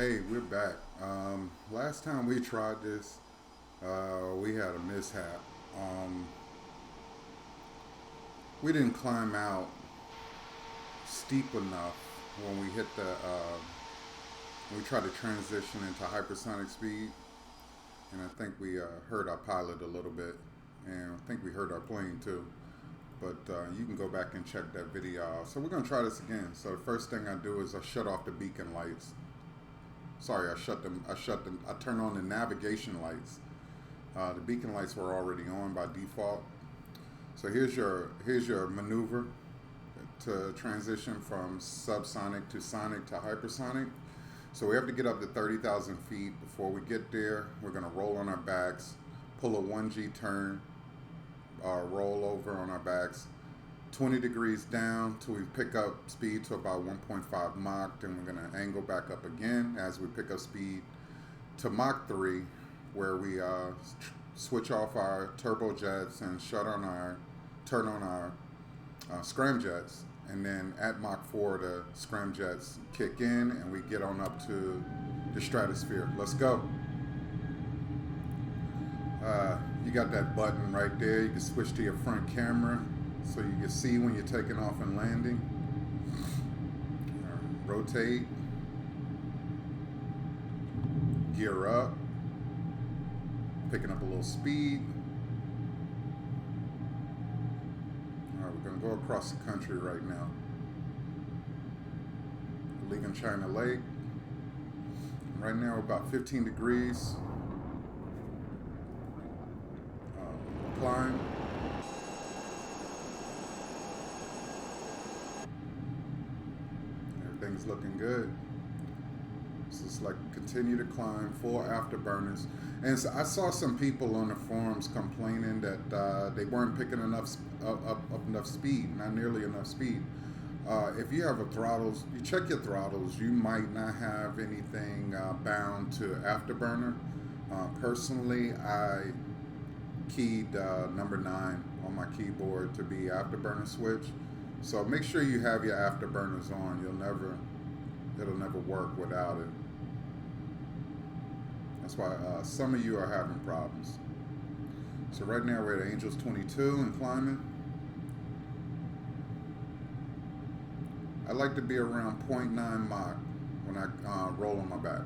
Hey, we're back. Last time we tried this, we had a mishap. Um, we didn't climb out steep enough when we hit when we tried to transition into hypersonic speed, and I think we hurt our pilot a little bit, and I think we hurt our plane too. But you can go back and check that video out. So we're gonna try this again. So the first thing I do is I shut off the beacon lights. Sorry, I shut them. I turn on the navigation lights. The beacon lights were already on by default. So here's your maneuver to transition from subsonic to sonic to hypersonic. So we have to get up to 30,000 feet. Before we get there, we're gonna roll on our backs, pull a 1G turn, roll over on our backs, 20 degrees down till we pick up speed to about 1.5 Mach. Then we're going to angle back up again as we pick up speed to Mach 3, where we switch off our turbojets and turn on our scramjets. And then at Mach 4, the scramjets kick in and we get on up to the stratosphere. Let's go. You got that button right there. You can switch to your front camera so you can see when you're taking off and landing. Rotate. Gear up. Picking up a little speed. Alright, we're going to go across the country right now. Leaving China Lake. Right now we're about 15 degrees. Climb. Everything's looking good. So it's like continue to climb, full afterburners. And so I saw some people on the forums complaining that they weren't picking enough enough speed, not nearly enough speed. If you have a throttles, you check your throttles. You might not have anything bound to afterburner. Personally, I keyed number 9 on my keyboard to be afterburner switch. So make sure you have your afterburners on. It'll never work without it. That's why some of you are having problems. So right now we're at Angels 22 and climbing. I like to be around 0.9 Mach when I roll on my back.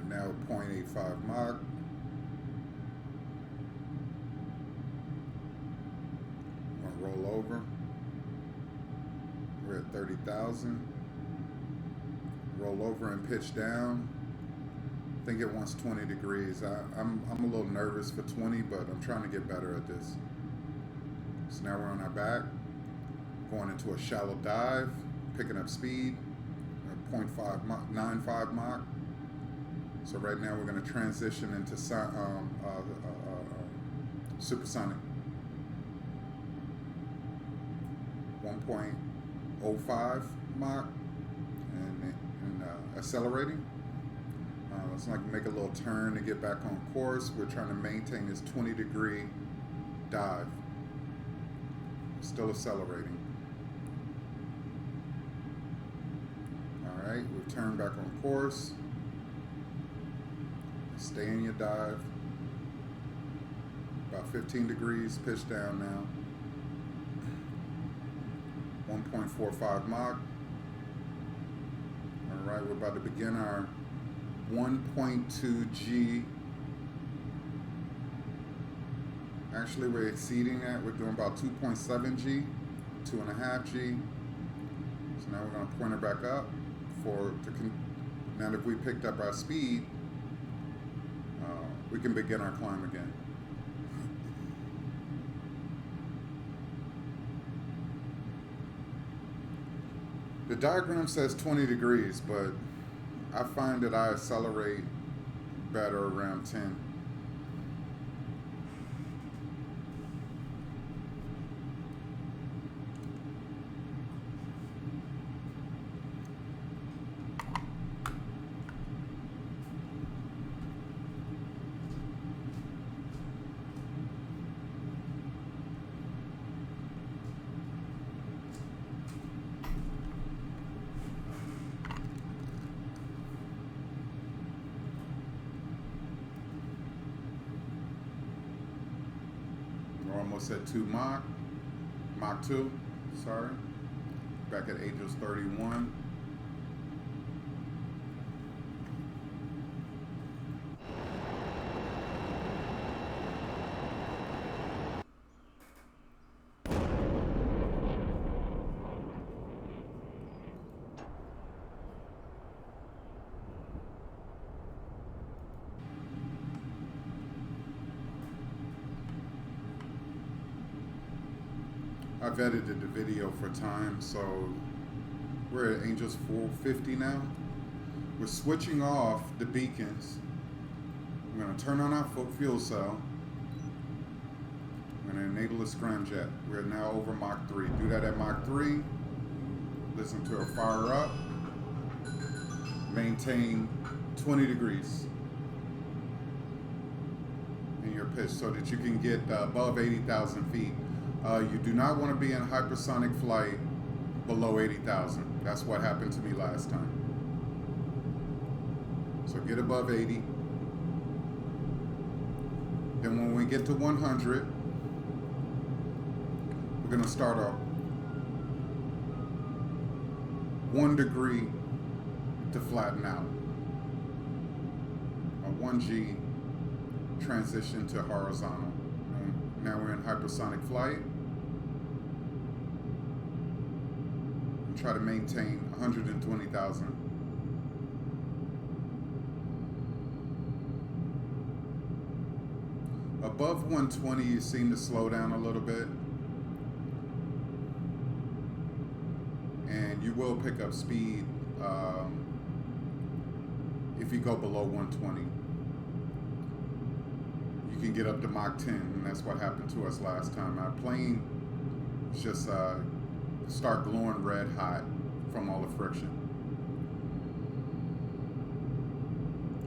Now 0.85 Mach. I'm gonna roll over. We're at 30,000. Roll over and pitch down. I think it wants 20 degrees. I'm a little nervous for 20, but I'm trying to get better at this. So now we're on our back, going into a shallow dive, picking up speed at 0.5 Mach, 95 Mach. So right now we're going to transition into supersonic. 1.05 Mach and accelerating. Let's like make a little turn to get back on course. We're trying to maintain this 20-degree dive. Still accelerating. All right, we've turned back on course. Stay in your dive. About 15 degrees, pitch down now. 1.45 Mach. All right, we're about to begin our 1.2 G. Actually, we're exceeding that. We're doing about 2.7 G, 2.5 G. So now we're going to point her back up now that we picked up our speed, we can begin our climb again. The diagram says 20 degrees, but I find that I accelerate better around 10. We're almost at 2 Mach. Mach 2, sorry. Back at Angels 31. I've edited the video for time, so we're at Angels 450 now. We're switching off the beacons. We're going to turn on our fuel cell. We're going to enable the scramjet. We're now over Mach 3. Do that at Mach 3. Listen to it fire up. Maintain 20 degrees in your pitch so that you can get above 80,000 feet. You do not want to be in hypersonic flight below 80,000. That's what happened to me last time. So get above 80. Then when we get to 100, we're going to start a 1 degree to flatten out. A 1G transition to horizontal. Now we're in hypersonic flight. And try to maintain 120,000. Above 120, you seem to slow down a little bit. And you will pick up speed if you go below 120. You can get up to Mach 10, and that's what happened to us last time. Our plane just start glowing red hot from all the friction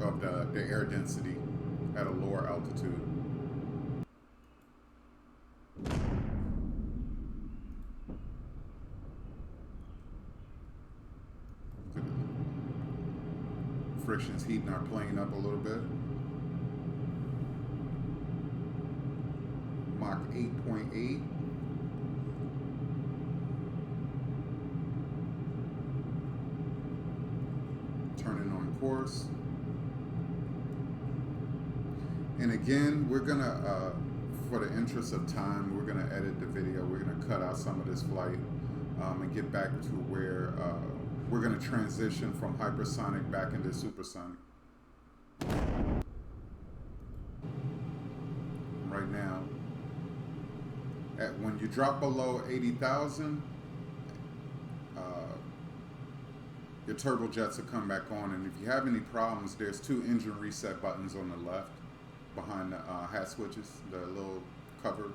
of the air density at a lower altitude. Friction's heating our plane up a little bit. Mach 8.8. Turning on course. And again, we're gonna, for the interest of time, we're gonna edit the video. We're gonna cut out some of this flight and get back to where we're gonna transition from hypersonic back into supersonic. Right now, when you drop below 80,000, your turbojets will come back on, and if you have any problems, there's 2 engine reset buttons on the left behind the hat switches, the little cover,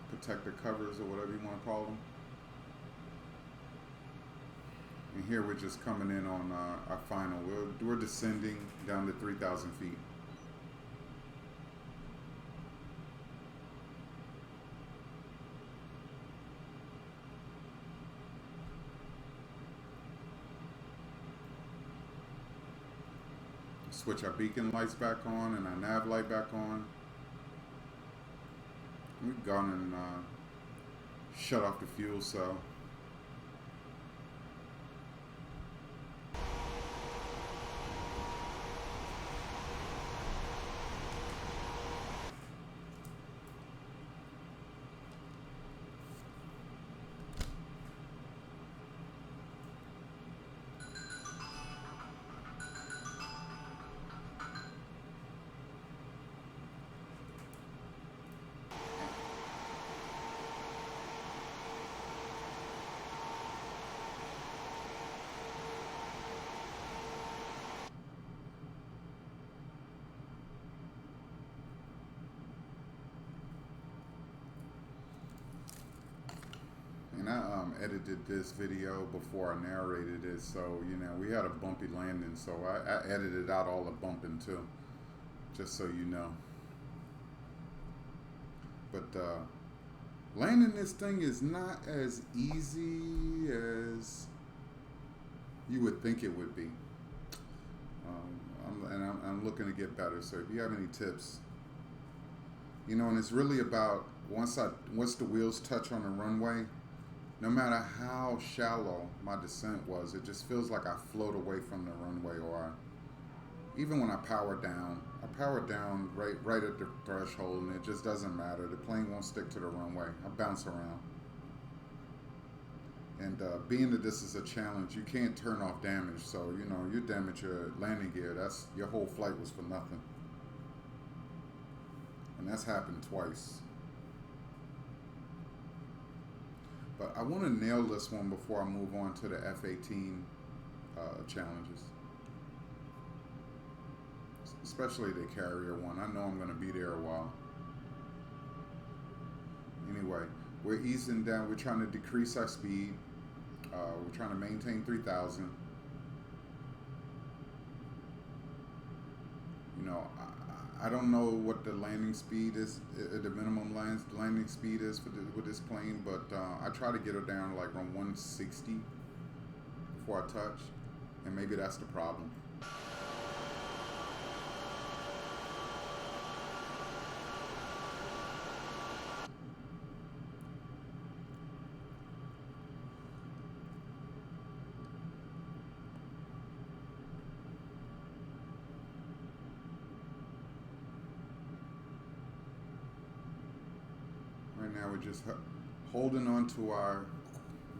protector covers or whatever you want to call them. And here we're just coming in on our final. We're descending down to 3,000 feet. Switch our beacon lights back on and our nav light back on. We've gone and shut off the fuel cell. And I edited this video before I narrated it, so you know we had a bumpy landing, so I edited out all the bumping too, just so you know. But landing this thing is not as easy as you would think it would be. I'm looking to get better, so if you have any tips, You know, and it's really about once the wheels touch on the runway, no matter how shallow my descent was, it just feels like I float away from the runway. Or even when I power down right at the threshold, and it just doesn't matter. The plane won't stick to the runway. I bounce around. And being that this is a challenge, you can't turn off damage. So, you know, you damage your landing gear. That's your whole flight was for nothing. And that's happened twice. But I want to nail this one before I move on to the F-18 challenges. Especially the carrier one. I know I'm going to be there a while. Anyway, we're easing down. We're trying to decrease our speed. We're trying to maintain 3,000. You know, I don't know what the landing speed is, the minimum landing speed is with this plane, but I try to get her down like around 160 before I touch, and maybe that's the problem. Right now we're just holding on to our,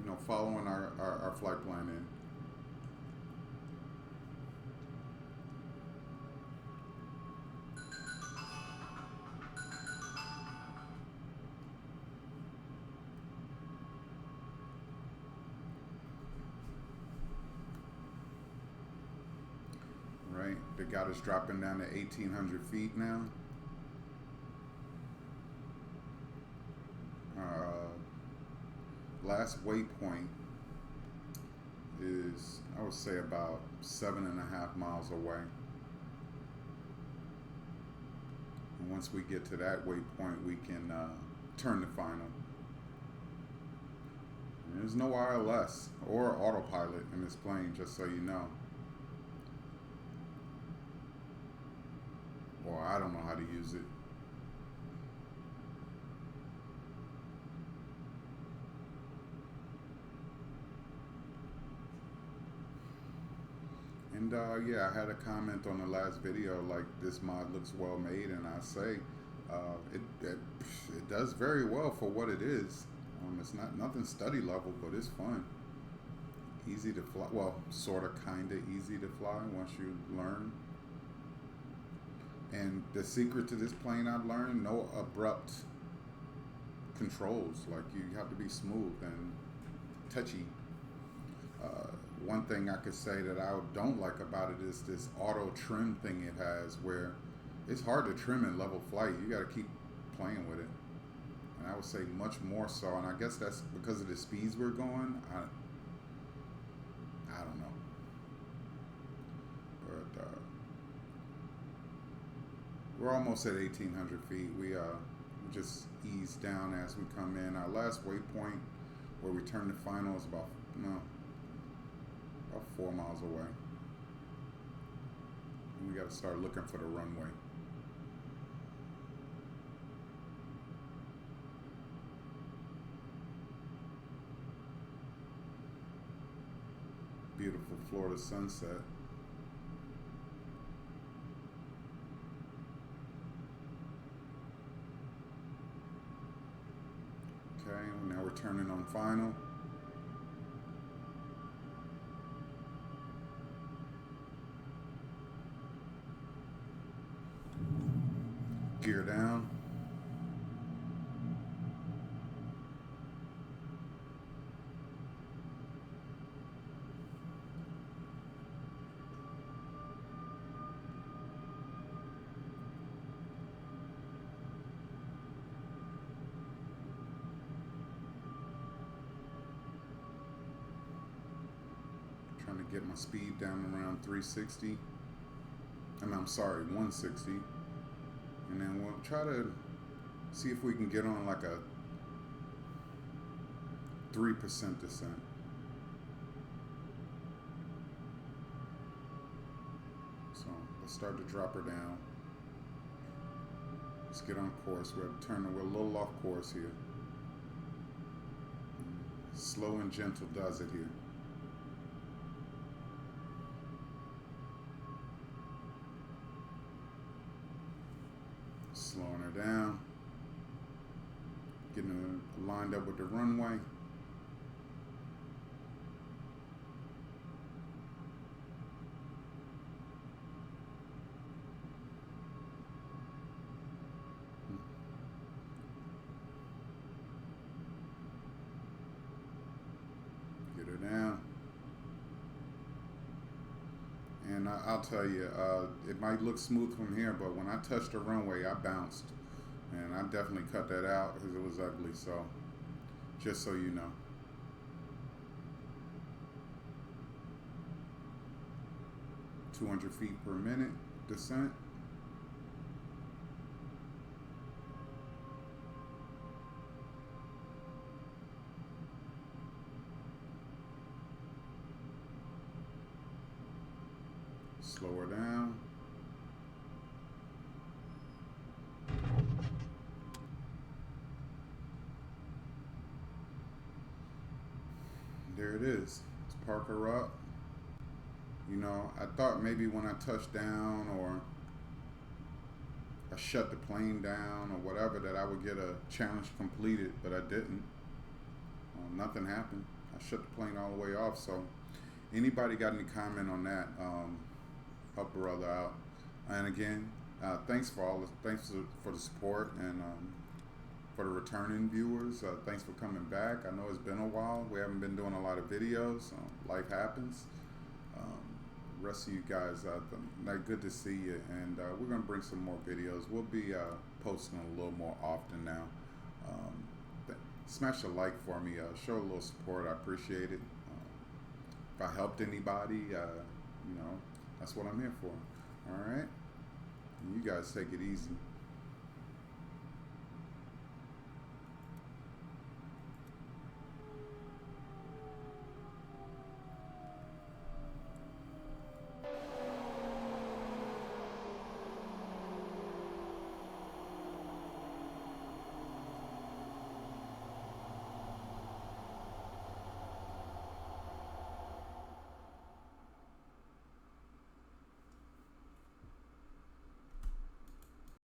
you know, following our flight plan in. Right, they got us dropping down to 1,800 feet now. Last waypoint is, I would say, about 7.5 miles away. And once we get to that waypoint, we can turn the final. And there's no ILS or autopilot in this plane, just so you know. Or I don't know how to use it. And yeah, I had a comment on the last video, like, this mod looks well made, and I say it does very well for what it is. It's nothing study level, but it's fun. Easy to fly, well, sort of, kind of easy to fly once you learn. And the secret to this plane I've learned, no abrupt controls. Like, you have to be smooth and touchy. One thing I could say that I don't like about it is this auto trim thing it has, where it's hard to trim in level flight. You got to keep playing with it. And I would say much more so. And I guess that's because of the speeds we're going. I don't know. But we're almost at 1,800 feet. We just ease down as we come in. Our last waypoint where we turn the final is about 4 miles away. And we got to start looking for the runway. Beautiful Florida sunset. Okay, now we're turning on final. Gear down. Trying to get my speed down around 360. I'm sorry, 160. And then we'll try to see if we can get on like a 3% descent. So let's start to drop her down. Let's get on course. We're a little off course here. Slow and gentle does it here. Slowing her down. Getting her lined up with the runway. Get her down. And I'll tell you, it might look smooth from here, but when I touched the runway, I bounced. And I definitely cut that out because it was ugly, so just so you know. "200 feet per minute descent." Slow her down. There it is. Let's park her up. You know, I thought maybe when I touched down or I shut the plane down or whatever that I would get a challenge completed, but I didn't. Nothing happened. I shut the plane all the way off. So anybody got any comment on that? Help a brother out. And again, thanks for the support and for the returning viewers. Thanks for coming back. I know it's been a while. We haven't been doing a lot of videos. Life happens. Rest of you guys, good to see you, and we're gonna bring some more videos. We'll be posting a little more often now. Smash a like for me. Show a little support. I appreciate it. If I helped anybody, you know, that's what I'm here for. All right. You guys take it easy.